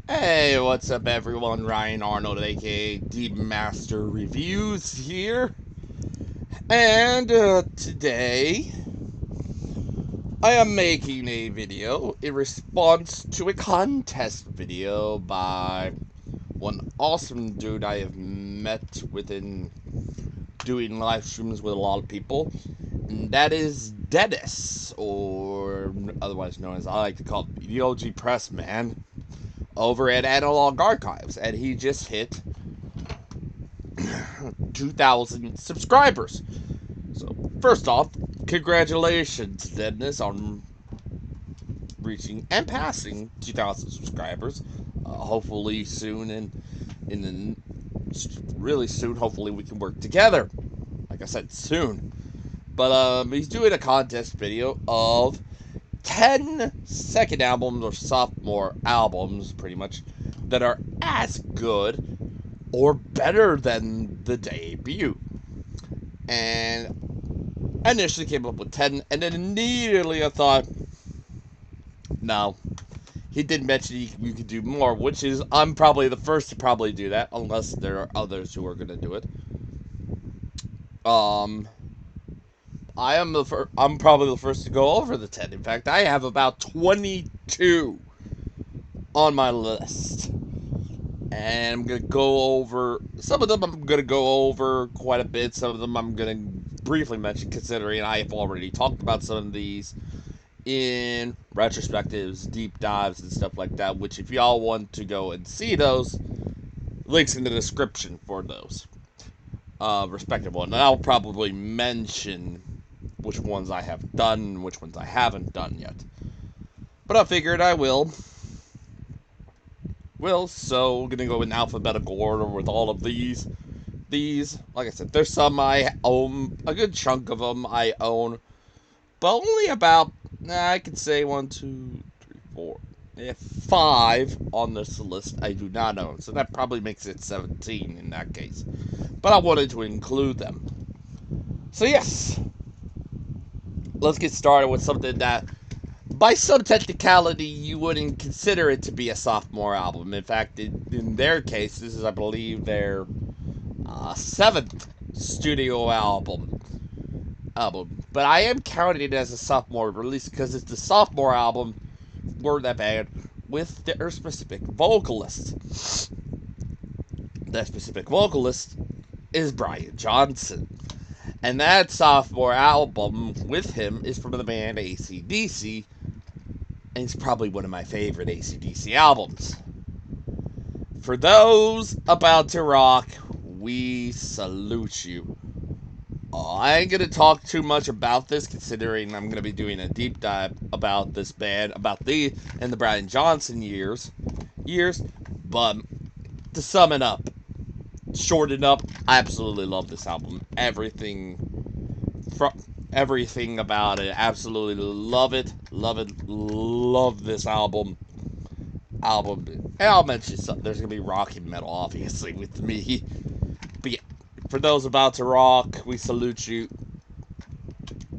Hey, what's up, everyone? Ryan Arnold, aka Deep Master Reviews here, and today I am making a video in response to a contest video by one awesome dude I have met within doing live streams with a lot of people, and that is Dennis, or otherwise known as I like to call the OG Press Man, over at Analog Archives, and he just hit 2,000 subscribers. So, first off, congratulations, Dennis, on reaching and passing 2,000 subscribers. Hopefully soon, and really soon, hopefully we can work together. Like I said, soon. But he's doing a contest video of 10 second albums or sophomore albums, pretty much, that are as good or better than the debut. And I initially came up with 10, and then immediately I thought, no. He did mention you could do more, which is, I'm probably the first to probably do that, unless there are others who are going to do it. Um, I'm probably the first to go over the 10. In fact, I have about 22 on my list. And I'm going to go over, some of them I'm going to go over quite a bit. Some of them I'm going to briefly mention, considering I have already talked about some of these in retrospectives, deep dives, and stuff like that, which if y'all want to go and see those, links in the description for those respective ones. And I'll probably mention which ones I have done and which ones I haven't done yet. But I figured I will. So we're gonna go in alphabetical order with all of these. These, like I said, there's some I own, a good chunk of them I own, but only about, I could say 1, 2, 3, 4, 5 on this list I do not own. So that probably makes it 17 in that case. But I wanted to include them. So yes, let's get started with something that, by some technicality, you wouldn't consider it to be a sophomore album. In fact, in their case, this is, I believe, their seventh studio album. But I am counting it as a sophomore release because it's the sophomore album for that band with their specific vocalist. That specific vocalist is Brian Johnson. And that sophomore album with him is from the band AC/DC, and it's probably one of my favorite AC/DC albums. For those about to rock, we salute you. I ain't gonna talk too much about this, considering I'm gonna be doing a deep dive about this band, about the Brian Johnson years. But to sum it up, shorten up, I absolutely love this album. Everything about it, absolutely love it, love this album. And I'll mention something. There's gonna be rock and metal, obviously, with me. But yeah, for those about to rock, we salute you.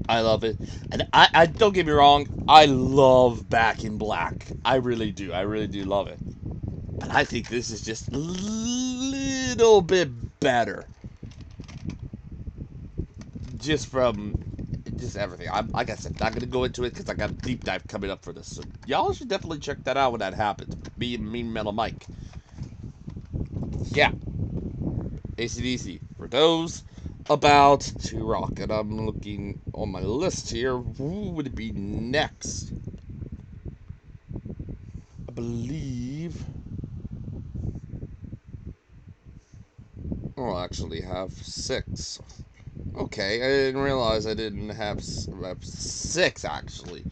I love it. And I don't get me wrong, I love Back in Black. I really do. I really do love it. But I think this is just a little bit better. Just from just everything. I'm, like I said, not gonna go into it because I got a deep dive coming up for this. So y'all should definitely check that out when that happens. Me and Mean Metal Mike. Yeah, AC/DC. For those about to rock, and I'm looking on my list here. Who would it be next? I believe I'll actually have 6. Okay, I didn't realize I didn't have 6 actually.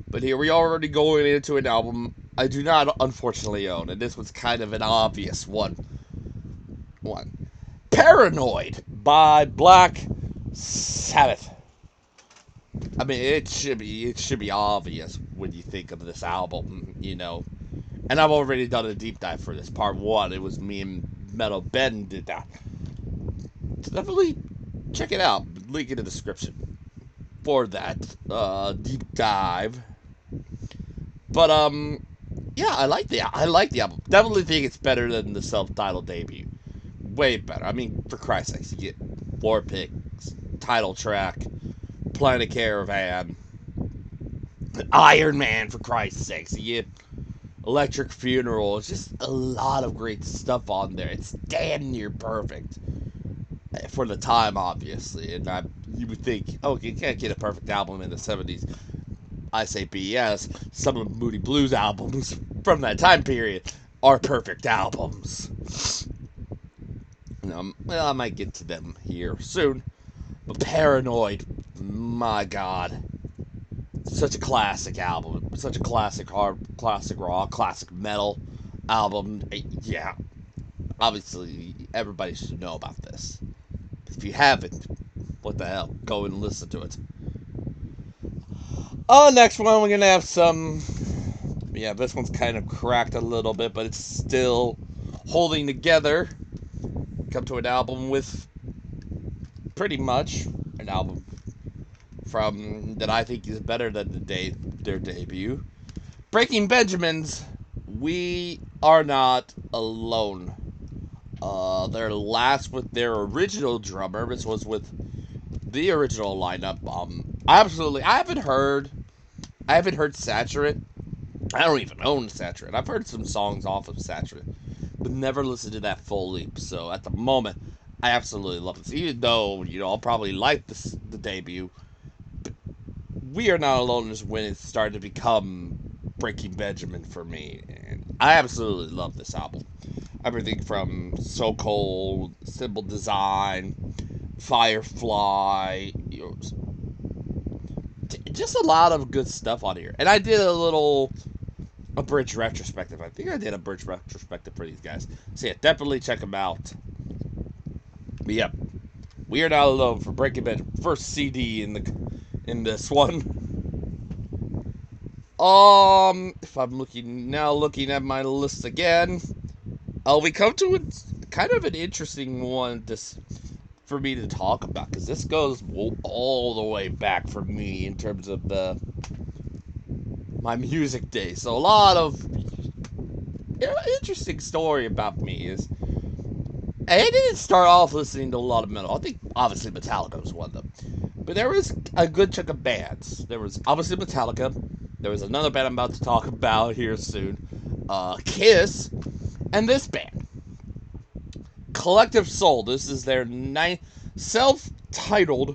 But here we are already going into an album I do not unfortunately own, and this was kind of an obvious one. Paranoid by Black Sabbath. I mean, it should be obvious when you think of this album, you know. And I've already done a deep dive for this part 1. It was me and Metal Ben did that. So definitely check it out. Link in the description for that deep dive. But Yeah, I like the album. Definitely think it's better than the self-titled debut. Way better. I mean, for Christ's sakes, you get War Pigs, title track, Planet Caravan, Iron Man, for Christ's sakes. You get Electric Funeral. It's just a lot of great stuff on there. It's damn near perfect for the time, obviously. And you would think, oh, you can't get a perfect album in the 70s. I say BS. Some of Moody Blues albums from that time period are perfect albums. Well, I might get to them here soon. But Paranoid, my God, such a classic album, such a classic hard, classic rock, classic metal album. Yeah, obviously everybody should know about this. If you haven't, what the hell? Go and listen to it. Next one we're gonna have some. Yeah, this one's kind of cracked a little bit, but it's still holding together. Come to an album with pretty much an album from that I think is better than their debut. Breaking Benjamins, We Are Not Alone. Their last with their original drummer. This was with the original lineup. I haven't heard Saturate. I don't even own Saturate. I've heard some songs off of Saturate, but never listened to that full leap. So at the moment, I absolutely love this. Even though I'll probably like the debut, We Are Not Alone is when it started to become Breaking Benjamin for me, and I absolutely love this album. Everything from So Cold, Simple Design, Firefly, just a lot of good stuff on here. And I did a bridge retrospective. I think I did a bridge retrospective for these guys. So yeah, definitely check them out. But yep, We Are Not Alone for Breaking Benjamin, first CD in this one. If I'm looking at my list again, we come to kind of an interesting one for me to talk about, because this goes all the way back for me in terms of my music days. So a lot of interesting story about me is I didn't start off listening to a lot of metal. I think obviously Metallica was one of them, but there was a good chunk of bands. There was obviously Metallica. There was another band I'm about to talk about here soon, Kiss, and this band, Collective Soul. This is their self-titled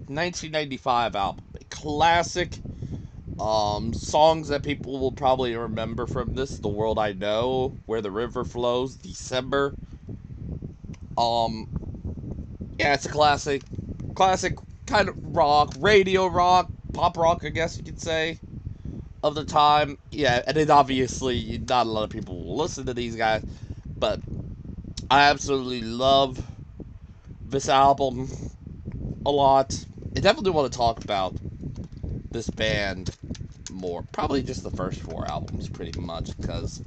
1995 album. A classic. Songs that people will probably remember from this: The World I Know, Where the River Flows, December. Um, yeah, it's a classic kind of rock, radio rock, pop rock, I guess you could say, of the time. Yeah, and it obviously not a lot of people will listen to these guys, but I absolutely love this album a lot. I definitely want to talk about this band more. Probably just the first four albums, pretty much, because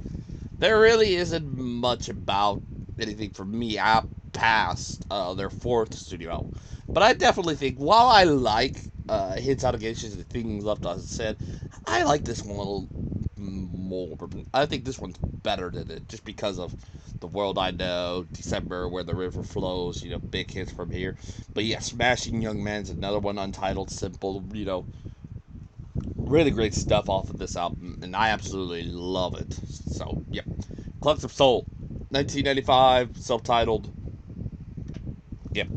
there really isn't much about anything for me past their fourth studio album. But I definitely think, while I like Hits, Allegations, and Things Left Unsaid, I like this one a little more. I think this one's better than it, just because of The World I Know, December, Where the River Flows, big hits from here. But yeah, Smashing Young Man's another one, Untitled, Simple, really great stuff off of this album, and I absolutely love it. So, yep. Collective Soul, 1995, self-titled. Yep.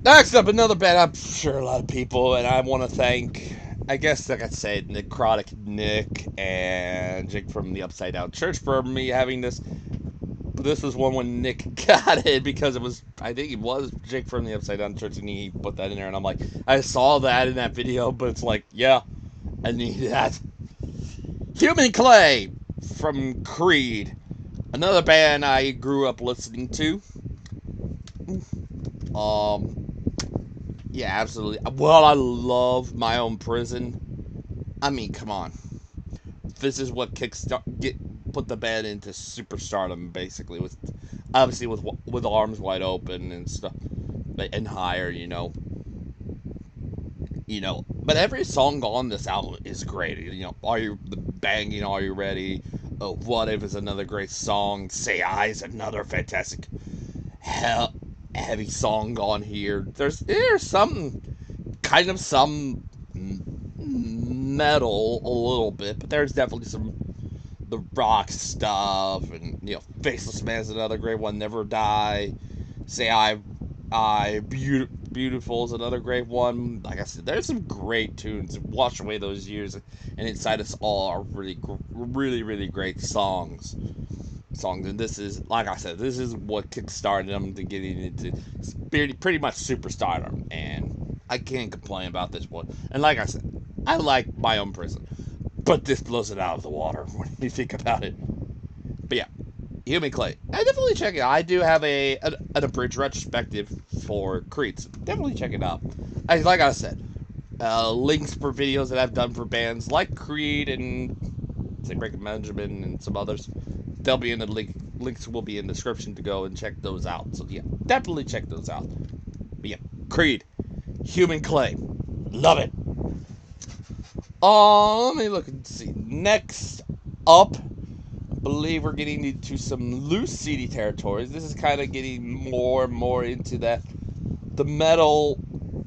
Next up, another band I'm sure a lot of people, and I want to thank, I guess, like I said, Necrotic Nick and Jake from the Upside Down Church for me having this. But this was one when Nick got it, because I think it was Jake from the Upside Down Church, and he put that in there, and I'm like, I saw that in that video, but it's like, yeah, I need that. Human Clay from Creed, another band I grew up listening to. Yeah, absolutely. Well, I love My Own Prison. I mean, come on. This is what put the band into superstardom, basically, with obviously with Arms Wide Open and stuff, and Higher. But every song on this album is great. The banging Are You Ready? What If is another great song. Say I is another fantastic heavy song on here. There's some metal a little bit, but there's definitely some the rock stuff, and Faceless Man's another great one. Never Die, Say Beautiful is another great one. Like I said, there's some great tunes. Wash Away Those Years and Inside Us All are really, really great songs. And this is, like I said, this is what kickstarted them to getting into pretty much superstardom, and I can't complain about this one. And like I said, I like My Own Prison, but this blows it out of the water when you think about it. But yeah, Human Clay. I definitely check it out. I do have an abridged retrospective for Creed, so definitely check it out. Like I said, links for videos that I've done for bands like Creed and say Breaking Benjamin and some others. They'll be in the links will be in the description to go and check those out. So yeah, definitely check those out. But yeah, Creed, Human Clay, love it. Let me look and see. Next up, I believe we're getting into some loose CD territories. This is kind of getting more and more into the metal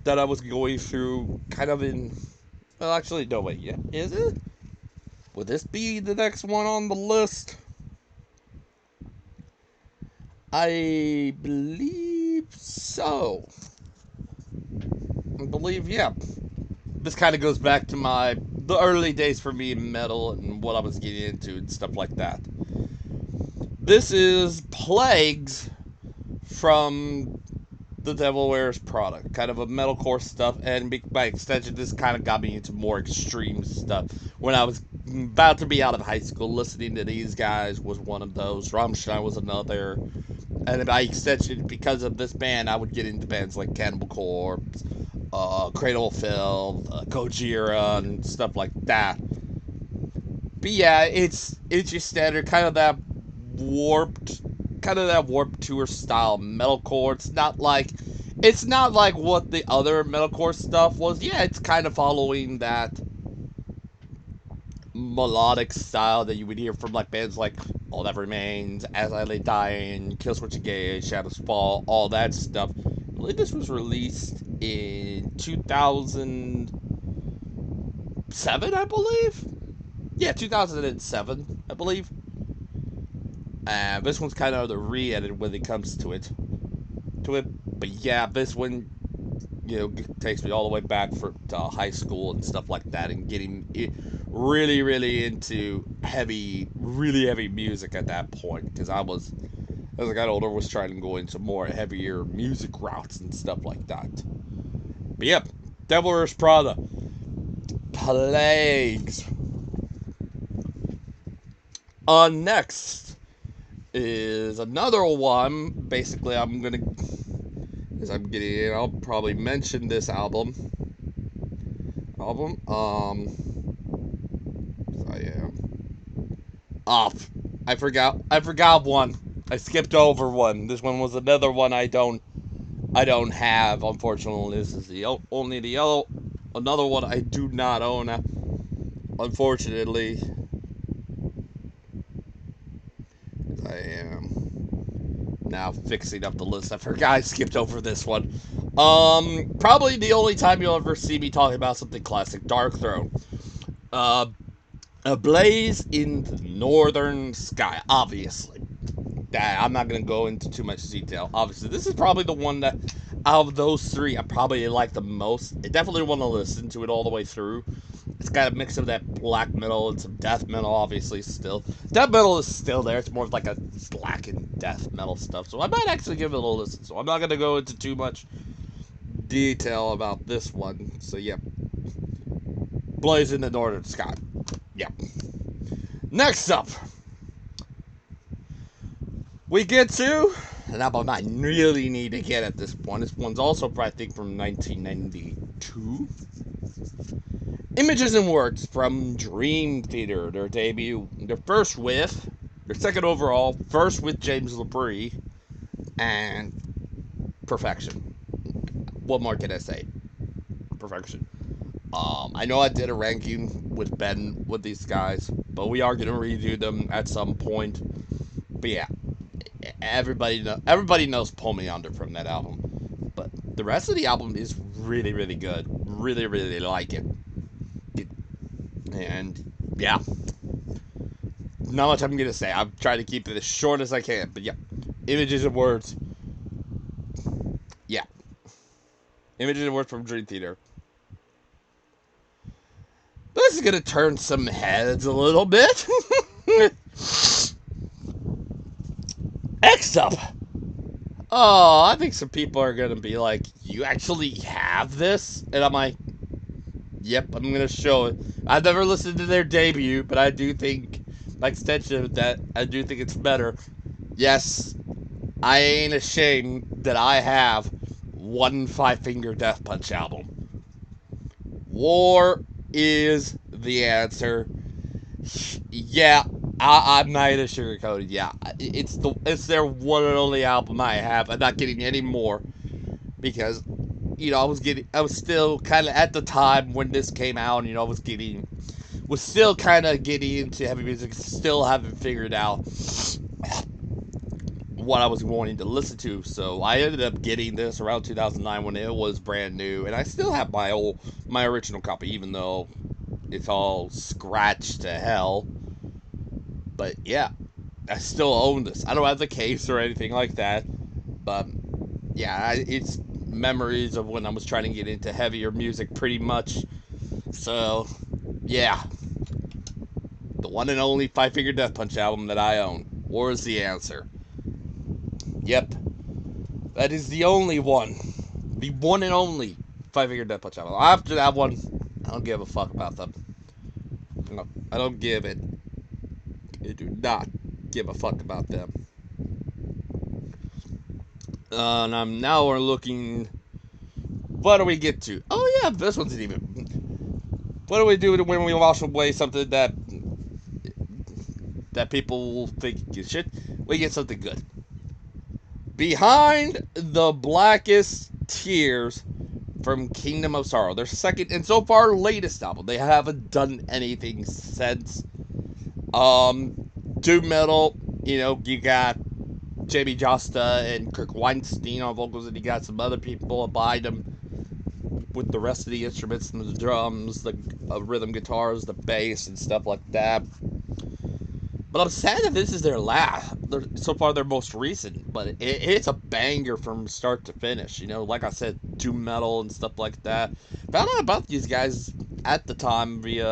that I was going through, kind of in. Well, actually, no, wait, yeah, is it? Would this be the next one on the list? I believe so. I believe, yeah. This kind of goes back to the early days for me in metal and what I was getting into and stuff like that. This is Plagues from the Devil Wears Prada, kind of a metalcore stuff, and by extension, this kind of got me into more extreme stuff. When I was about to be out of high school, listening to these guys was one of those. Rammstein was another. And by extension, because of this band, I would get into bands like Cannibal Corpse, Cradle of Filth, Gojira, and stuff like that. But yeah, it's your standard kind of that warped tour style metalcore. It's not like what the other metalcore stuff was. Yeah, it's kind of following that melodic style that you would hear from like bands like All That Remains, As I Lay Dying, Killswitch Engage, Shadows Fall, all that stuff. I believe this was released in 2007, I believe. Yeah, 2007, I believe. This one's kind of the re-edit when it comes to it. But yeah, this one, takes me all the way back to high school and stuff like that, and getting really, really into really heavy music at that point, because as I got older, was trying to go into more heavier music routes and stuff like that. But yep, Devil Wears Prada, Plagues. Next is another one. Basically, I'll probably mention this album. I am off. I forgot one. I skipped over one. This one was another one I don't have, unfortunately. This is another one I do not own, unfortunately. I am now fixing up the list. I forgot I skipped over this one. Probably the only time you'll ever see me talking about something classic, Darkthrone. A Blaze in the Northern Sky, obviously. I'm not going to go into too much detail. Obviously, this is probably the one that, out of those three, I probably like the most. I definitely want to listen to it all the way through. It's got a mix of that black metal and some death metal, obviously, still. Death metal is still there. It's more of like a black and death metal stuff. So I might actually give it a listen. So I'm not going to go into too much detail about this one. So, yeah. Blaze in the Northern Sky. Yeah. Next up, we get to an album I really need to get at this point. This one's also, I think, from 1992. Images and Words from Dream Theater, their debut, their second overall, first with James LaBrie, and Perfection. What more can I say? Perfection. I know I did a ranking with Ben with these guys, but we are gonna redo them at some point. But yeah, everybody knows "Pull Me Under" from that album, but the rest of the album is really really good. Really really like it. And yeah, not much I'm gonna say. I'm trying to keep it as short as I can. But yeah, Images and Words. Yeah, Images and Words from Dream Theater. This is gonna turn some heads a little bit. Next up. Oh, I think some people are gonna be like, "You actually have this?" And I'm like, "Yep, I'm gonna show it." I've never listened to their debut, but I do think, like extension of that, I do think it's better. Yes, I ain't ashamed that I have one Five Finger Death Punch album. War is the answer. Yeah, I'm not gonna sugarcoat it. Yeah, it's their one and only album I have. I'm not getting any more because I was still kind of at the time when this came out. Was still kind of getting into heavy music. Still haven't figured out what I was wanting to listen to. So I ended up getting this around 2009 when it was brand new, and I still have my original copy, even though it's all scratched to hell. But yeah, I still own this. I don't have the case or anything like that, but yeah, it's memories of when I was trying to get into heavier music, pretty much. So yeah, the one and only Five Finger Death Punch album that I own. War is the answer. Yep, that is the only one. The one and only Five Finger Death Punch album. After that one, I don't give a fuck about them. No, I don't give it. I do not give a fuck about them. And now we're looking. What do we get to? Oh yeah, this one's even. What do we do when we wash away something that people will think is shit? We get something good. Behind the Blackest Tears from Kingdom of Sorrow. Their second and so far latest album. They haven't done anything since. Doom metal. You got Jamie Josta and Kirk Weinstein on vocals, and you got some other people behind them with the rest of the instruments and the drums, the rhythm guitars, the bass, and stuff like that. But I'm sad that this is their last, so far their most recent, but it's a banger from start to finish. Like I said, doom metal and stuff like that. Found out about these guys at the time via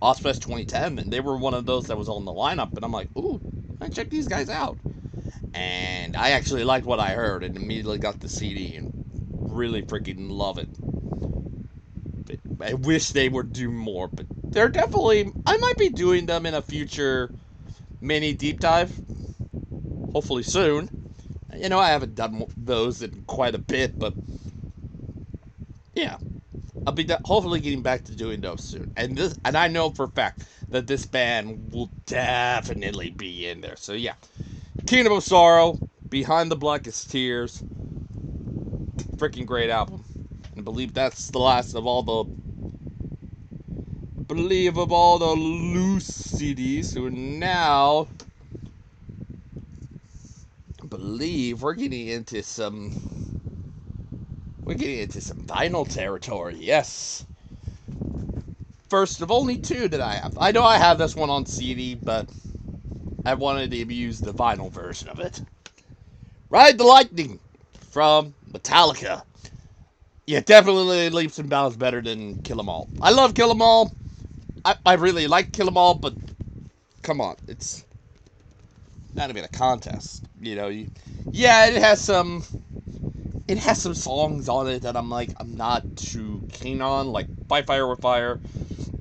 Ozfest 2010, and they were one of those that was on the lineup, and I'm like, ooh, I check these guys out. And I actually liked what I heard and immediately got the CD and really freaking love it. I wish they would do more, but they're definitely. I might be doing them in a future mini deep dive, hopefully soon. I haven't done those in quite a bit, but yeah, I'll be hopefully getting back to doing those soon. And I know for a fact that this band will definitely be in there. So yeah, Kingdom of Sorrow, Behind the Blackest Tears, freaking great album. I believe that's the last of all the loose CDs. So now, I believe we're getting into some vinyl territory. Yes. First of only two that I have. I know I have this one on CD, but I wanted to use the vinyl version of it. Ride the Lightning from Metallica. Yeah, definitely leaps and bounds better than Kill 'Em All. I love Kill 'Em All. I really like Kill 'Em All, but come on, it's not even a contest. Yeah, it has some songs on it that I'm not too keen on, like By Fire with Fire,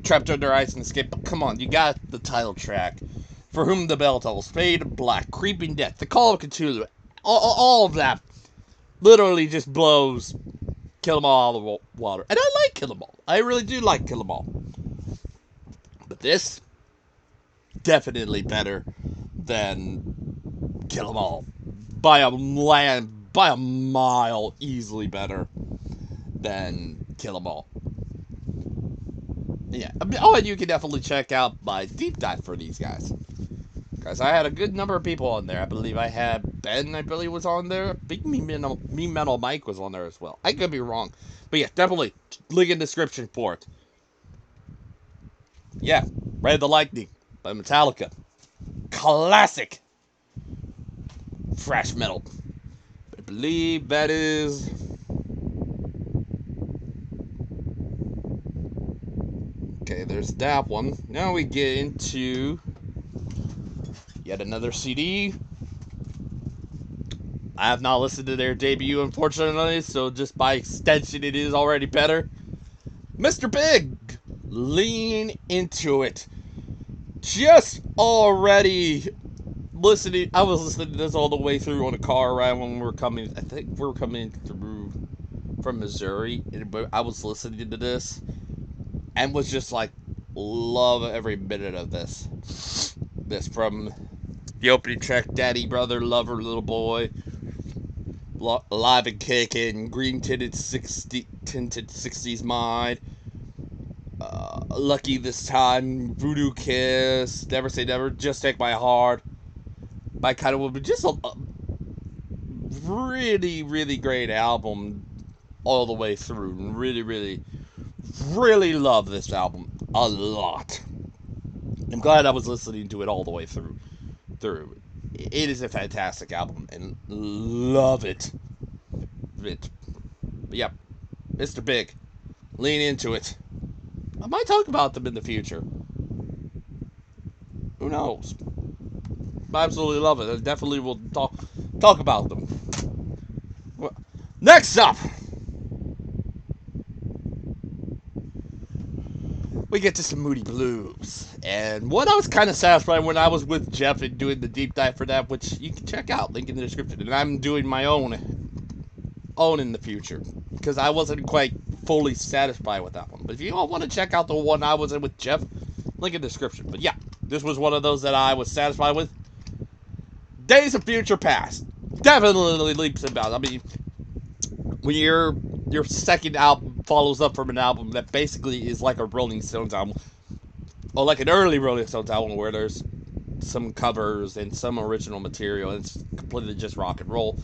Trapped Under Ice and Escape. But come on, you got the title track, For Whom the Bell Tolls, Fade to Black, Creeping Death, The Call of Cthulhu. All of that literally just blows Kill 'Em All out of the water. And I like Kill 'Em All. I really do like Kill 'Em All. But this, definitely better than Kill 'Em All. By a mile, easily better than kill them all. Yeah. Oh, and you can definitely check out my deep dive for these guys. Because I had a good number of people on there. I believe I had Ben, I believe, was on there. I think Me Metal Mike was on there as well. I could be wrong. But yeah, definitely link in the description for it. Yeah, Ride the Lightning by Metallica. Classic thrash metal. I believe that is... Okay, there's that one. Now we get into yet another CD. I have not listened to their debut, unfortunately, so just by extension, it is already better. Mr. Big, Lean Into It. Just already listening. I was listening to this all the way through on a car ride when we were coming. I think we were coming through from Missouri. I was listening to this and was just like, love every minute of this. This from the opening track, Daddy, Brother, Lover, Little Boy, Live and Kickin', Green Tinted 60s Mind, Lucky This Time, Voodoo Kiss, Never Say Never, Just Take My Heart, by Kind of Woman. Just a really, really great album all the way through. Really, really, really love this album a lot. I'm glad I was listening to it all the way through. It is a fantastic album and love it. But yeah, Mr. Big, Lean Into It. I might talk about them in the future. Who knows? I absolutely love it. I definitely will talk about them. Well, next up, we get to some Moody Blues. And what I was kind of satisfied when I was with Jeff and doing the deep dive for that, which you can check out, link in the description. And I'm doing my own in the future, because I wasn't quite fully satisfied with that one. But if you all want to check out the one I was in with Jeff, link in the description. But yeah, this was one of those that I was satisfied with. Days of Future Past. Definitely leaps and bounds. I mean, when your second album follows up from an album that basically is like a Rolling Stones album, or like an early Rolling Stones album where there's some covers and some original material, and it's completely just rock and roll.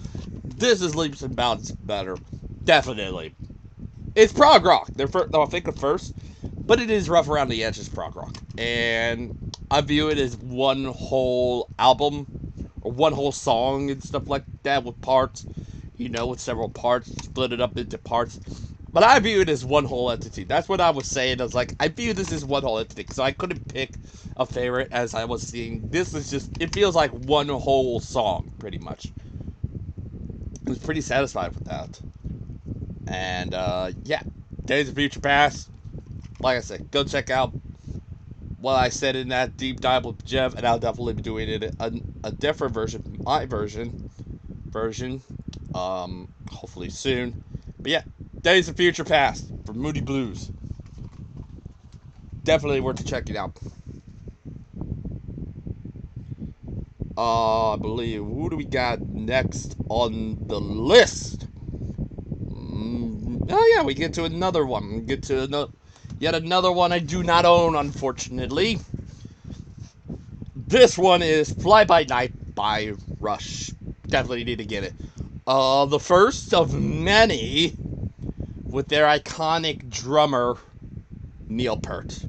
This is leaps and bounds better. Definitely. It's prog rock. I think at first, but it is rough around the edges prog rock. And I view it as one whole album, or one whole song and stuff like that with parts, with several parts, split it up into parts. But I view it as one whole entity. That's what I was saying. I was like, I view this as one whole entity. So I couldn't pick a favorite as I was seeing. This is just, it feels like one whole song, pretty much. I was pretty satisfied with that. And, yeah. Days of Future Past. Like I said, go check out what I said in that deep dive with Jeff. And I'll definitely be doing it a different version. My version. Hopefully soon. But yeah. Days of Future Past from Moody Blues. Definitely worth checking out. I believe, who do we got next on the list? Oh yeah, we get to another one. Yet another one I do not own, unfortunately. This one is Fly By Night by Rush. Definitely need to get it. The first of many with their iconic drummer, Neil Peart.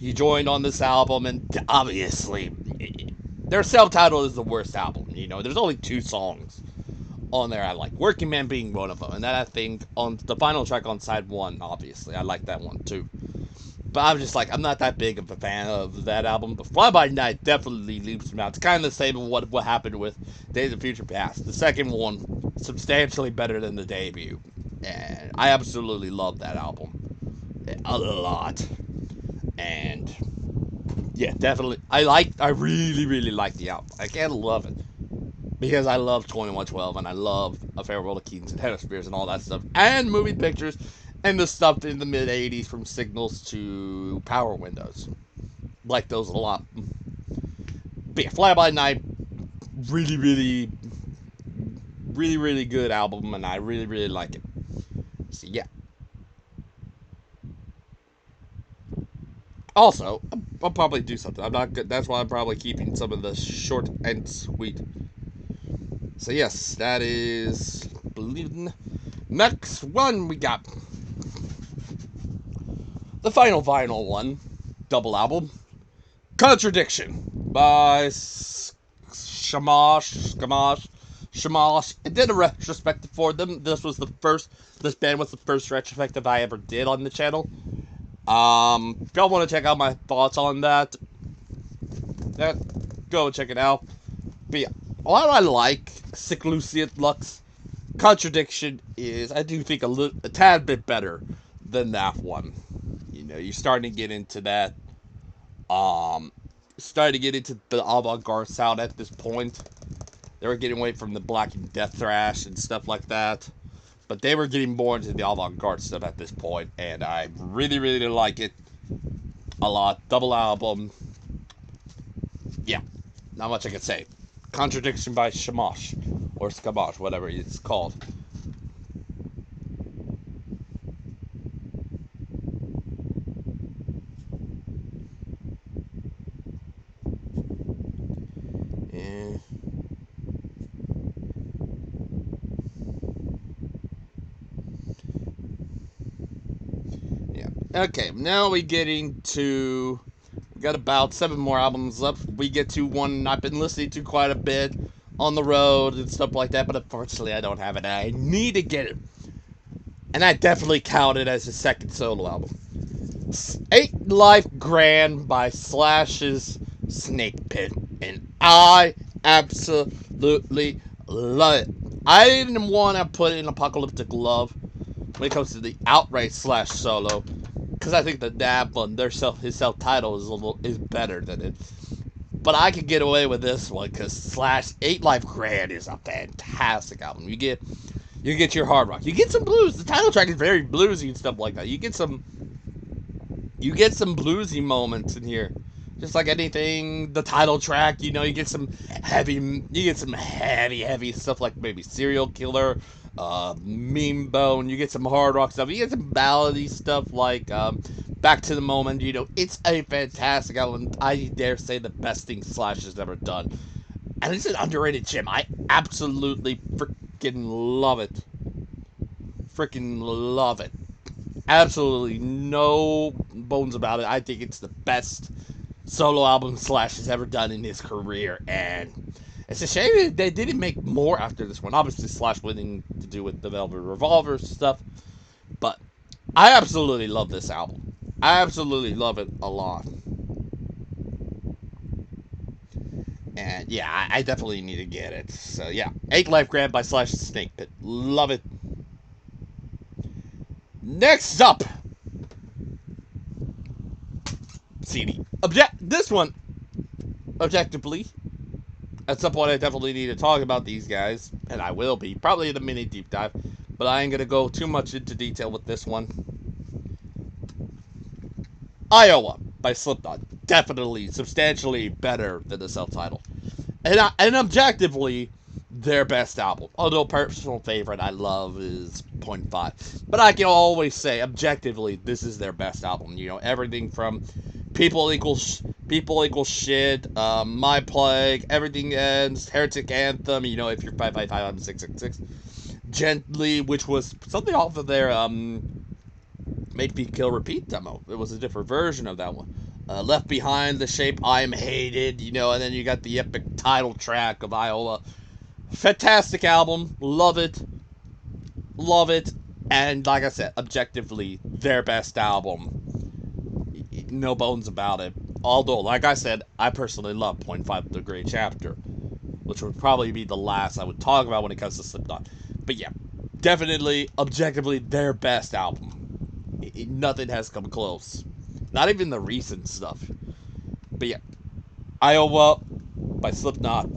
He joined on this album, and obviously, their self-titled is the worst album. There's only 2 songs on there I like. Working Man being one of them, and that I think on the final track on side 1, obviously, I like that one too. But I'm just like, I'm not that big of a fan of that album. But Fly By Night definitely leaps them out. It's kind of the same as what happened with Days of Future Past. The second one, substantially better than the debut. And I absolutely love that album. A lot. And yeah, definitely. I really, really like the album. I can't love it. Because I love 2112 and I love A Farewell to Kings and Head of Spears and all that stuff. And moving pictures and the stuff in the mid 80s from Signals to Power Windows. Like those a lot. But yeah, Fly By Night, really, really, really, really good album, and I really, really like it. So yeah. Also, I'll probably do something. I'm not good. That's why I'm probably keeping some of the short and sweet. So yes, that is. Next one we got the final vinyl one, double album, Contradiction by Shamash. I did a retrospective for them. This band was the first retrospective I ever did on the channel. If y'all want to check out my thoughts on that, go check it out. But yeah, while I like Sic Luciet Lux, Contradiction is, I do think, a tad bit better than that one. You know, you're starting to get into that, starting to get into the avant-garde sound at this point. They were getting away from the black and death thrash and stuff like that. But they were getting more into the avant-garde stuff at this point, and I really, really like it a lot. Double album. Yeah, not much I can say. Contradiction by Shamash, or Skamash, whatever it's called. Yeah. Yeah. Okay, now we getting to. We got about 7 more albums left. We get to one I've been listening to quite a bit on the road and stuff like that, but unfortunately I don't have it. I need to get it. And I definitely count it as his second solo album. 8 Life Grand by Slash's Snake Pit. And I absolutely love it. I didn't want to put in Apocalyptic Love when it comes to the outright Slash solo, because I think the Dab one, his self-title is better than it. But I could get away with this one because Slash 8 Life Grand is a fantastic album. You get your hard rock, you get some blues. The title track is very bluesy and stuff like that. You get some bluesy moments in here, just like anything. The title track, you get some heavy stuff like maybe Serial Killer, Meme Bone. You get some hard rock stuff. You get some ballady stuff like Back to the Moment. It's a fantastic album. I dare say the best thing Slash has ever done, and it's an underrated gem. I absolutely freaking love it. Freaking love it. Absolutely no bones about it. I think it's the best solo album Slash has ever done in his career, and it's a shame they didn't make more after this one. Obviously, Slash winning to do with the Velvet Revolver stuff, but I absolutely love this album. I absolutely love it a lot. And yeah, I definitely need to get it. So yeah, 8 Life Grand by Slash Snake Pit. Love it. Next up, CD. This one, objectively, at some point I definitely need to talk about these guys, and I will be, probably in a mini deep dive, but I ain't going to go too much into detail with this one. Iowa by Slipknot. Definitely, substantially better than the self-titled. And objectively, their best album. Although personal favorite I love is Point 5. But I can always say, objectively, this is their best album. Everything from People Equals Shit, My Plague, Everything Ends, Heretic Anthem, if you're 555, I'm 666. Gently, which was something off of their Make Me Kill Repeat demo. It was a different version of that one. Left Behind, The Shape I Am Hated, and then you got the epic title track of Iowa. Fantastic album. Love it. Love it. And like I said, objectively, their best album. No bones about it. Although, like I said, I personally love Point 5, The Great Chapter, which would probably be the last I would talk about when it comes to Slipknot. But yeah, definitely, objectively, their best album. Nothing has come close. Not even the recent stuff. But yeah, Iowa by Slipknot,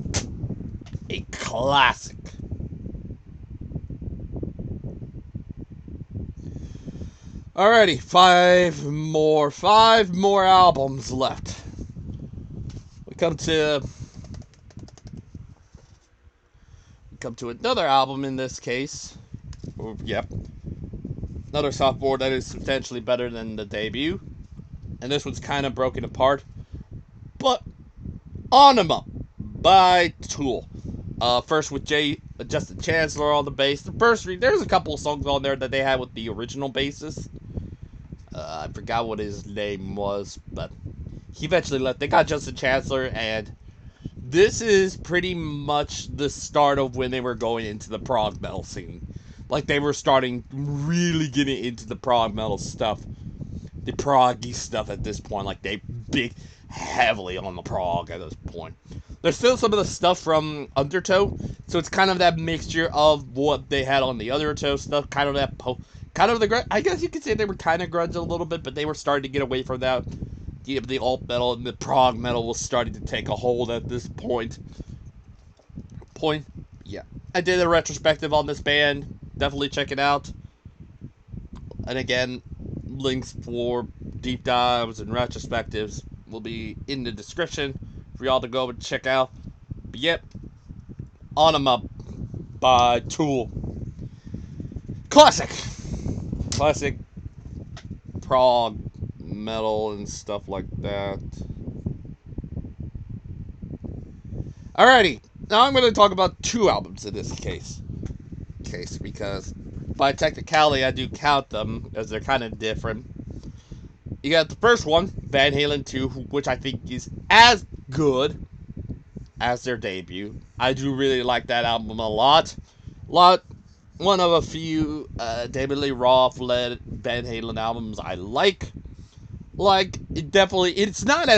a classic. Alrighty, five more albums left. We come to another album in this case. Yep. Another sophomore that is substantially better than the debut. and this one's kind of broken apart. But Anima by Tool. First with Justin Chancellor on the bass. There's a couple of songs on there that they had with the original bassist. I forgot what his name was, but he eventually left. They got Justin Chancellor, and this is pretty much the start of when they were going into the prog metal scene. Like, they were starting really getting into the prog metal stuff. The proggy stuff at this point. Like, they big heavily on the prog at this point. There's still some of the stuff from Undertow, so it's kind of that mixture of what they had on the Undertow stuff, kind of that I guess you could say they were kind of grunge a little bit, but they were starting to get away from that. The alt metal and the prog metal was starting to take a hold at this point. Yeah. I did a retrospective on this band. Definitely check it out. And again, links for deep dives and retrospectives will be in the description for y'all to go and check out. But yep, Anima by Tool. Classic prog metal and stuff like that. Alrighty, now I'm going to talk about two albums in this case because by technicality I do count them as they're kind of different. You got the first one, Van Halen 2, which I think is as good as their debut. I do really like that album a lot. One of a few David Lee Roth led Van Halen albums I like. Like, it's not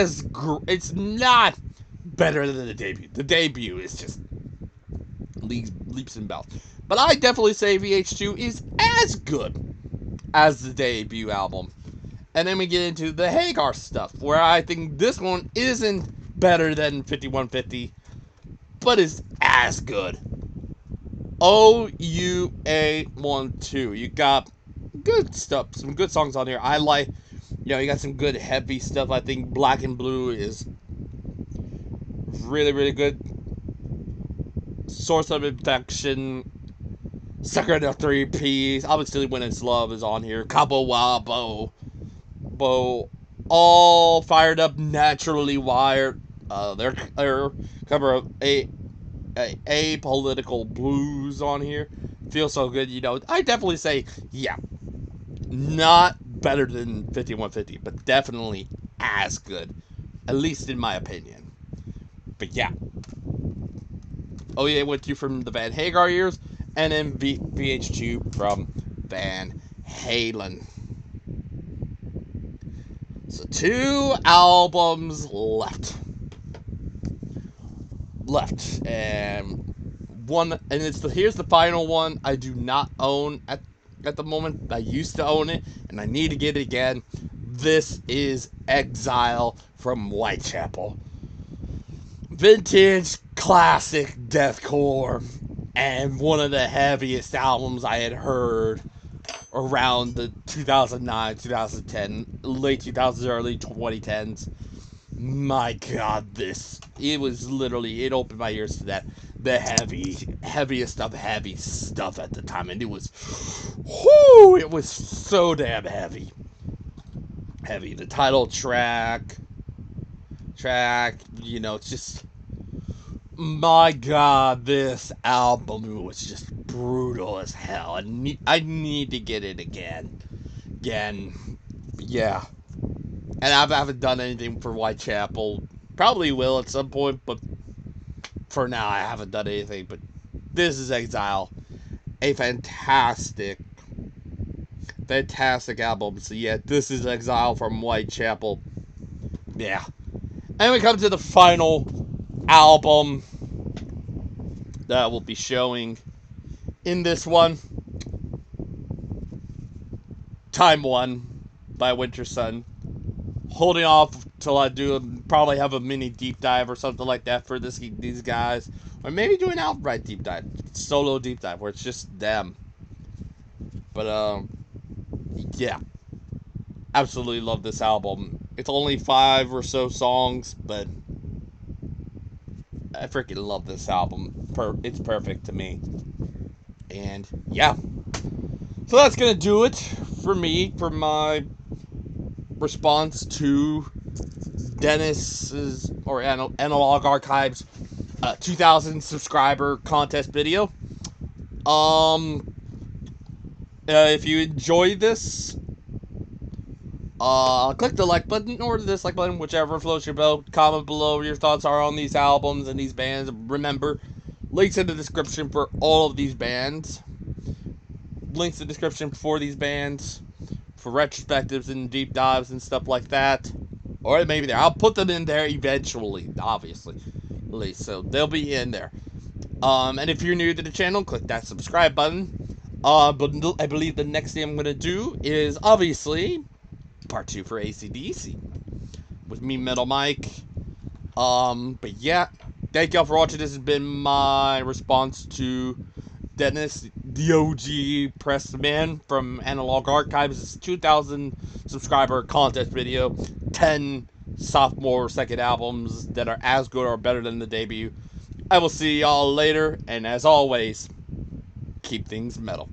it's not better than the debut. The debut is just leaps and bounds. But I definitely say VH2 is as good as the debut album. And then we get into the Hagar stuff, where I think this one isn't better than 5150, but is as good. OUA12. You got good stuff, some good songs on here. I like, you got some good heavy stuff. I think Black and Blue is really, really good. Source of Infection, Sucker in the 3Ps, obviously When It's Love is on here. Cabo Wabo, all fired up, naturally wired. Their cover of Apolitical Blues on here. Feels so good, I definitely say, yeah, not better than 5150, but definitely as good, at least in my opinion. But yeah, OUA went through from the Van Hagar years, and then VH2 from Van Halen. So 2 albums left, and here's the final one I do not own at the moment. I used to own it, and I need to get it again. This is Exile from Whitechapel. Vintage classic deathcore, and one of the heaviest albums I had heard around the 2009, 2010, late 2000s, early 2010s. My God, it opened my ears to that. The heaviest of heavy stuff at the time, and it was so damn heavy. The title track, it's just, my God, this album was just brutal as hell. I need to get it again. Yeah. And I haven't done anything for Whitechapel. Probably will at some point, but for now I haven't done anything. But this is Exile. A fantastic album. So yeah, this is Exile from Whitechapel. Yeah. And we come to the final album that we'll be showing in this one. Time One by Wintersun. Holding off till I probably have a mini deep dive or something like that for these guys. Or maybe do an outright deep dive. Solo deep dive where it's just them. But, yeah. Absolutely love this album. It's only 5 or so songs, but I freaking love this album. It's perfect to me. And, yeah. So that's going to do it for me, for my response to Dennis's or Analog Archives 2,000 subscriber contest video. If you enjoyed this, click the like button or the dislike button, whichever floats your boat. Comment below what your thoughts are on these albums and these bands. Remember, links in the description for all of these bands. Links in the description for these bands, for retrospectives and deep dives and stuff like that. Or maybe there. I'll put them in there eventually, obviously. So they'll be in there. And if you're new to the channel, click that subscribe button. But I believe the next thing I'm going to do is, obviously, part 2 for AC/DC. With me, Metal Mike. But yeah, thank y'all for watching. This has been my response to Dennis, the OG press man from Analog Archives' 2,000 subscriber contest video. 10 sophomore second albums that are as good or better than the debut. I will see y'all later, and as always, keep things metal.